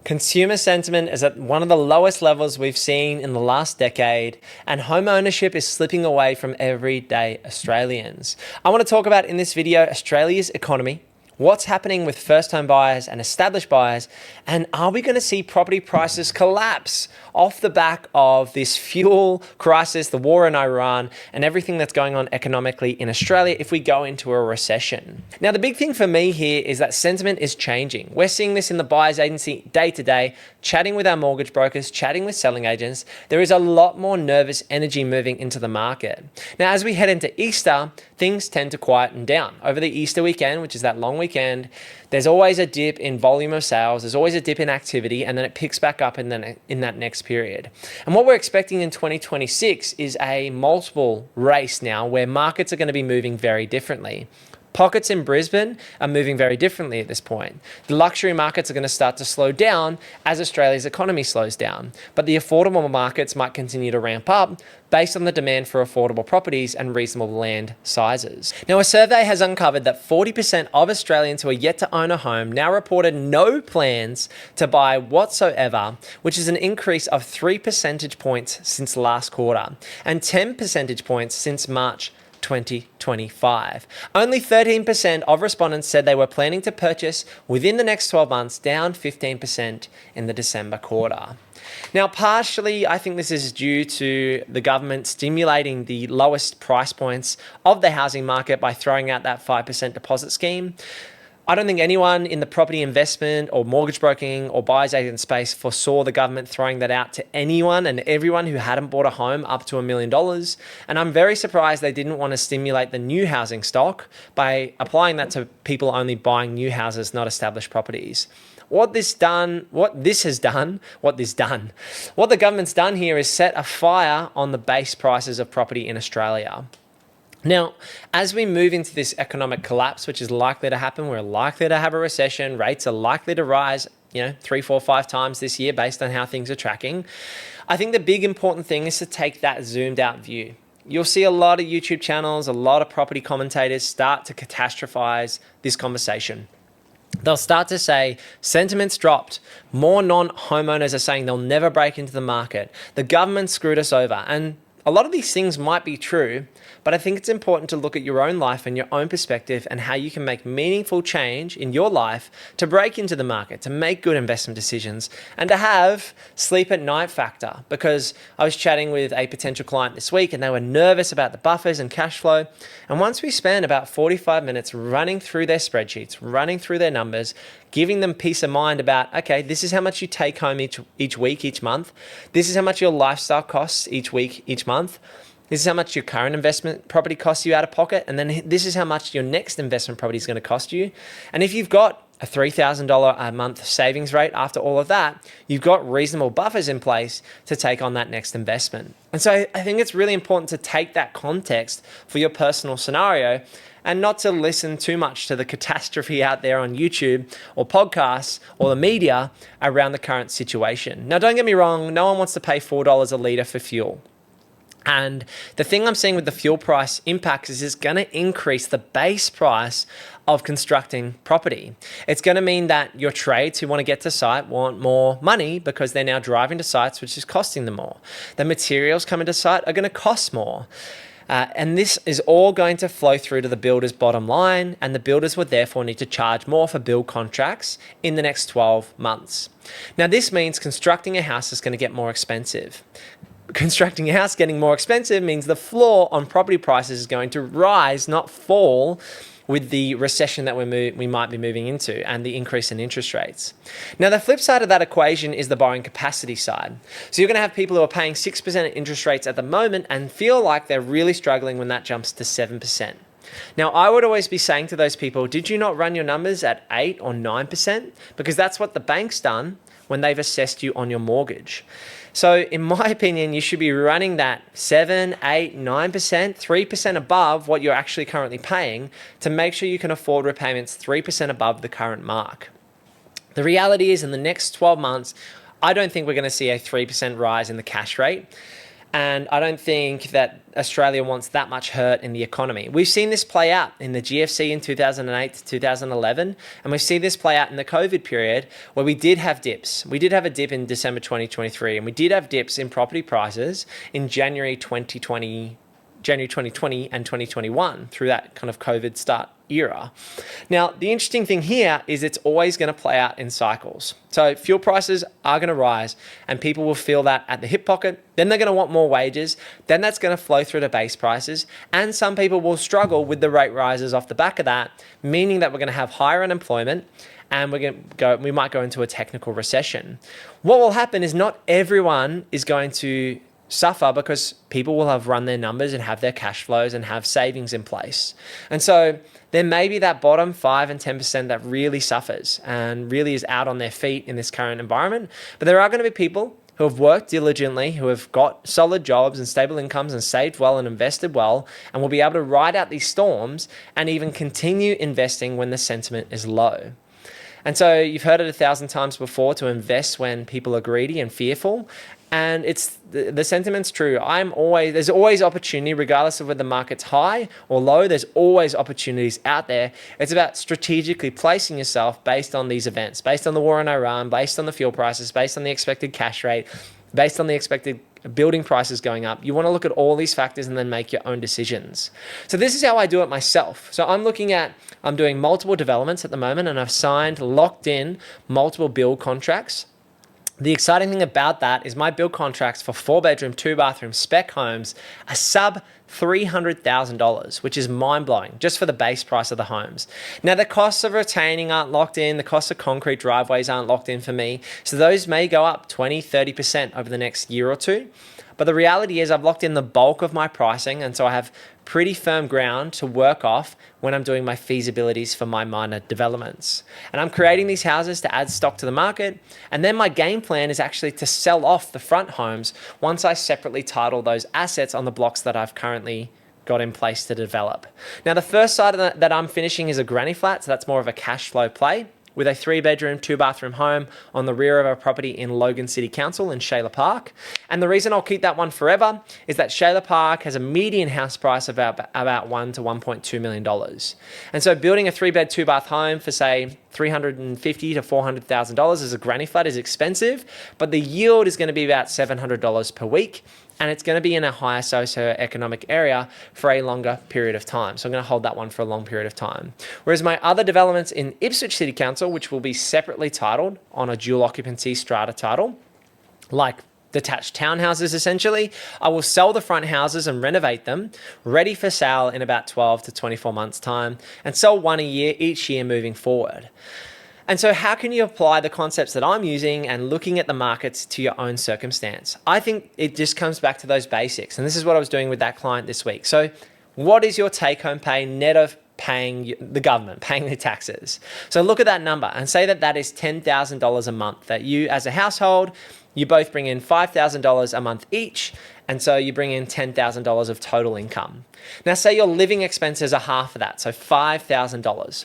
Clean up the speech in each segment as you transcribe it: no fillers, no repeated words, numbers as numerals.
Consumer sentiment is at one of the lowest levels we've seen in the last decade, and home ownership is slipping away from everyday Australians. I want to talk about in this video Australia's economy, what's happening with first home buyers and established buyers, and are we going to see property prices collapse off the back of this fuel crisis, the war in Iran, and everything that's going on economically in Australia if we go into a recession? Now, the big thing for me here is that sentiment is changing. We're seeing this in the buyer's agency day to day, chatting with our mortgage brokers, chatting with selling agents. There is a lot more nervous energy moving into the market. Now, as we head into Easter, things tend to quieten down. Over the Easter weekend, which is that long weekend, there's always a dip in volume of sales, there's always a dip in activity, and then it picks back up in that next period. And what we're expecting in 2026 is a multiple race now where markets are going to be moving very differently. Pockets in Brisbane are moving very differently at this point. The luxury markets are going to start to slow down as Australia's economy slows down, but the affordable markets might continue to ramp up based on the demand for affordable properties and reasonable land sizes. Now, a survey has uncovered that 40% of Australians who are yet to own a home now reported no plans to buy whatsoever, which is an increase of 3 percentage points since last quarter and 10 percentage points since March 2025. Only 13% of respondents said they were planning to purchase within the next 12 months, down 15% in the December quarter. Now, partially, I think this is due to the government stimulating the lowest price points of the housing market by throwing out that 5% deposit scheme. I don't think anyone in the property investment or mortgage broking or buyer's agent space foresaw the government throwing that out to anyone and everyone who hadn't bought a home up to $1 million. And I'm very surprised they didn't want to stimulate the new housing stock by applying that to people only buying new houses, not established properties. What the government's done here is set a fire on the base prices of property in Australia. Now, as we move into this economic collapse, which is likely to happen, we're likely to have a recession, rates are likely to rise, 3, 4, 5 times this year based on how things are tracking. I think the big important thing is to take that zoomed out view. You'll see a lot of YouTube channels, a lot of property commentators start to catastrophize this conversation. They'll start to say, sentiment's dropped. More non-homeowners are saying they'll never break into the market. The government screwed us over. And a lot of these things might be true, but I think it's important to look at your own life and your own perspective and how you can make meaningful change in your life to break into the market, to make good investment decisions, and to have sleep at night factor. Because I was chatting with a potential client this week and they were nervous about the buffers and cash flow. And once we spent about 45 minutes running through their spreadsheets, running through their numbers, giving them peace of mind about, okay, this is how much you take home each week, each month. This is how much your lifestyle costs each week, each month. This is how much your current investment property costs you out of pocket. And then this is how much your next investment property is going to cost you. And if you've got a $3,000 a month savings rate after all of that, you've got reasonable buffers in place to take on that next investment. And so I think it's really important to take that context for your personal scenario and not to listen too much to the catastrophe out there on YouTube or podcasts or the media around the current situation. Now, don't get me wrong, no one wants to pay $4 a litre for fuel. And the thing I'm seeing with the fuel price impacts is it's going to increase the base price of constructing property. It's going to mean that your trades who want to get to site want more money because they're now driving to sites, which is costing them more. The materials coming to site are going to cost more. And this is all going to flow through to the builder's bottom line, and the builders would therefore need to charge more for build contracts in the next 12 months. Now, this means constructing a house is going to get more expensive. Constructing a house getting more expensive means the floor on property prices is going to rise, not fall, with the recession that we might be moving into and the increase in interest rates. Now, the flip side of that equation is the borrowing capacity side. So you're going to have people who are paying 6% interest rates at the moment and feel like they're really struggling when that jumps to 7%. Now, I would always be saying to those people, did you not run your numbers at 8 or 9%? Because that's what the bank's done when they've assessed you on your mortgage. So in my opinion, you should be running that 7, 8, 9%, 3% above what you're actually currently paying to make sure you can afford repayments 3% above the current mark. The reality is in the next 12 months, I don't think we're going to see a 3% rise in the cash rate. And I don't think that Australia wants that much hurt in the economy. We've seen this play out in the GFC in 2008 to 2011, and we've seen this play out in the COVID period where we did have dips. We did have a dip in December 2023, and we did have dips in property prices in January 2020 and 2021 through that kind of COVID start era. Now, the interesting thing here is it's always going to play out in cycles. So fuel prices are going to rise and people will feel that at the hip pocket. Then they're going to want more wages. Then that's going to flow through to base prices. And some people will struggle with the rate rises off the back of that, meaning that we're going to have higher unemployment and we might go into a technical recession. What will happen is not everyone is going to suffer because people will have run their numbers and have their cash flows and have savings in place. And so there may be that bottom 5 and 10% that really suffers and really is out on their feet in this current environment. But there are going to be people who have worked diligently, who have got solid jobs and stable incomes and saved well and invested well, and will be able to ride out these storms and even continue investing when the sentiment is low. And so you've heard it 1,000 times before to invest when people are greedy and fearful. And it's the sentiment's true. There's always opportunity, regardless of whether the market's high or low. There's always opportunities out there. It's about strategically placing yourself based on these events, based on the war in Iran, based on the fuel prices, based on the expected cash rate, based on the expected building prices going up. You want to look at all these factors and then make your own decisions. So this is how I do it myself. So I'm doing multiple developments at the moment, and I've signed, locked in multiple build contracts. The exciting thing about that is my build contracts for 4-bedroom, 2-bathroom spec homes are sub $300,000, which is mind-blowing just for the base price of the homes. Now, the costs of retaining aren't locked in. The costs of concrete driveways aren't locked in for me. So those may go up 20, 30% over the next year or two. But the reality is I've locked in the bulk of my pricing, and so I have pretty firm ground to work off when I'm doing my feasibilities for my minor developments. And I'm creating these houses to add stock to the market. And then my game plan is actually to sell off the front homes once I separately title those assets on the blocks that I've currently got in place to develop. Now, the first side of that I'm finishing is a granny flat, so that's more of a cash flow play, with a 3-bedroom, 2-bathroom home on the rear of our property in Logan City Council in Shayla Park. And the reason I'll keep that one forever is that Shayla Park has a median house price of about $1 to $1.2 million. And so building a 3-bed, 2-bath home for, say, $350,000 to $400,000 as a granny flat is expensive, but the yield is going to be about $700 per week. And it's going to be in a higher socioeconomic area for a longer period of time. So I'm going to hold that one for a long period of time. Whereas my other developments in Ipswich City Council, which will be separately titled on a dual occupancy strata title, like detached townhouses essentially, I will sell the front houses and renovate them, ready for sale in about 12 to 24 months time, and sell one a year each year moving forward. And so how can you apply the concepts that I'm using and looking at the markets to your own circumstance? I think it just comes back to those basics. And this is what I was doing with that client this week. So what is your take-home pay net of paying the government, paying the taxes? So look at that number and say that that is $10,000 a month, that you as a household, you both bring in $5,000 a month each. And so you bring in $10,000 of total income. Now say your living expenses are half of that, so $5,000.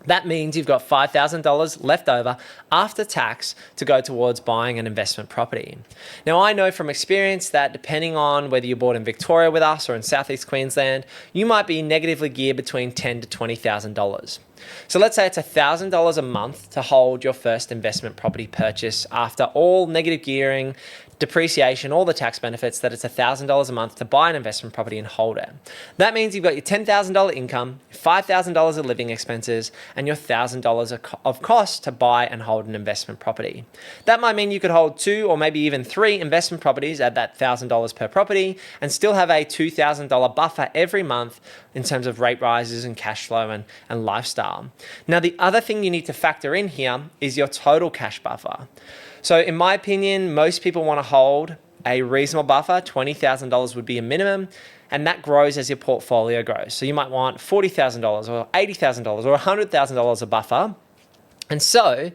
That means you've got $5,000 left over after tax to go towards buying an investment property. Now, I know from experience that depending on whether you bought in Victoria with us or in Southeast Queensland, you might be negatively geared between $10,000 to $20,000. So let's say it's $1,000 a month to hold your first investment property purchase after all negative gearing, depreciation, all the tax benefits, that it's $1,000 a month to buy an investment property and hold it. That means you've got your $10,000 income, $5,000 of living expenses, and your $1,000 of cost to buy and hold an investment property. That might mean you could hold 2 or maybe even 3 investment properties at that $1,000 per property and still have a $2,000 buffer every month in terms of rate rises and cash flow and lifestyle. Now, the other thing you need to factor in here is your total cash buffer. So in my opinion, most people want to hold a reasonable buffer. $20,000 would be a minimum, and that grows as your portfolio grows. So you might want $40,000 or $80,000 or $100,000 a buffer. And so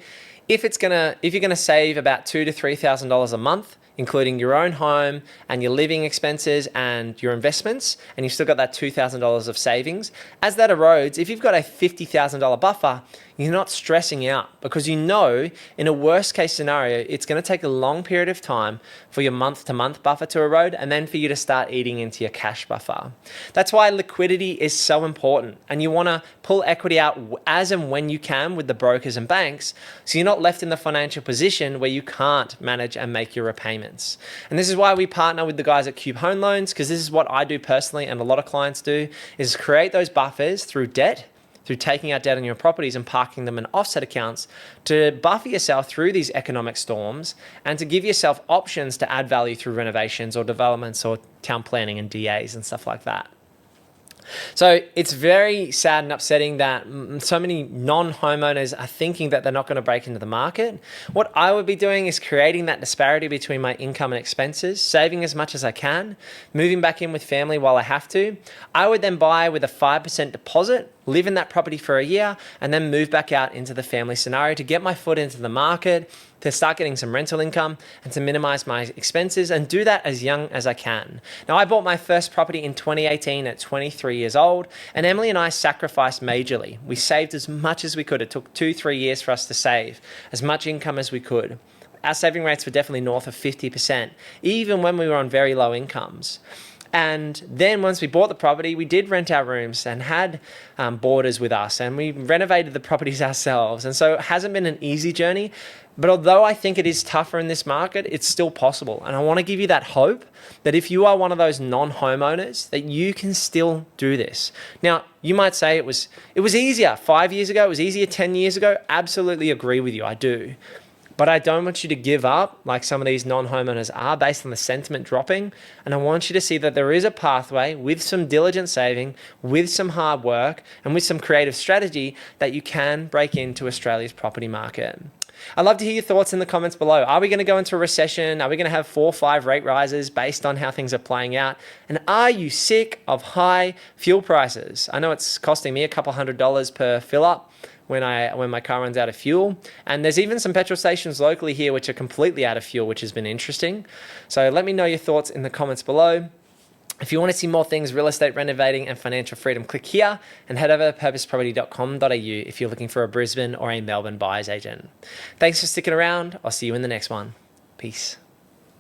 if you're going to save about $2,000 to $3,000 a month, including your own home and your living expenses and your investments, and you've still got that $2,000 of savings, as that erodes, if you've got a $50,000 buffer, You're not stressing out because you know in a worst case scenario, it's going to take a long period of time for your month to month buffer to erode and then for you to start eating into your cash buffer. That's why liquidity is so important, and you want to pull equity out as and when you can with the brokers and banks, so you're not left in the financial position where you can't manage and make your repayments. And this is why we partner with the guys at Cube Home Loans, because this is what I do personally and a lot of clients do, is create those buffers through debt, through taking out debt on your properties and parking them in offset accounts to buffer yourself through these economic storms and to give yourself options to add value through renovations or developments or town planning and DAs and stuff like that. So it's very sad and upsetting that so many non-homeowners are thinking that they're not going to break into the market. What I would be doing is creating that disparity between my income and expenses, saving as much as I can, moving back in with family while I have to. I would then buy with a 5% deposit, live in that property for a year, and then move back out into the family scenario to get my foot into the market, to start getting some rental income and to minimize my expenses, and do that as young as I can. Now, I bought my first property in 2018 at 23 years old, and Emily and I sacrificed majorly. We saved as much as we could. It took 2-3 years for us to save as much income as we could. Our saving rates were definitely north of 50%, even when we were on very low incomes. And then once we bought the property, we did rent our rooms and had boarders with us, and we renovated the properties ourselves. And so it hasn't been an easy journey, but although I think it is tougher in this market, it's still possible. And I want to give you that hope that if you are one of those non-homeowners, that you can still do this. Now, you might say it was easier 5 years ago, it was easier 10 years ago. Absolutely agree with you, I do. But I don't want you to give up like some of these non-homeowners are based on the sentiment dropping. And I want you to see that there is a pathway with some diligent saving, with some hard work, and with some creative strategy that you can break into Australia's property market. I'd love to hear your thoughts in the comments below. Are we going to go into a recession? Are we going to have 4 or 5 rate rises based on how things are playing out? And are you sick of high fuel prices? I know it's costing me a couple $100 per fill up when my car runs out of fuel. And there's even some petrol stations locally here which are completely out of fuel, which has been interesting. So let me know your thoughts in the comments below. If you want to see more things real estate, renovating, and financial freedom, click here and head over to purposeproperty.com.au if you're looking for a Brisbane or a Melbourne buyer's agent. Thanks for sticking around. I'll see you in the next one. Peace.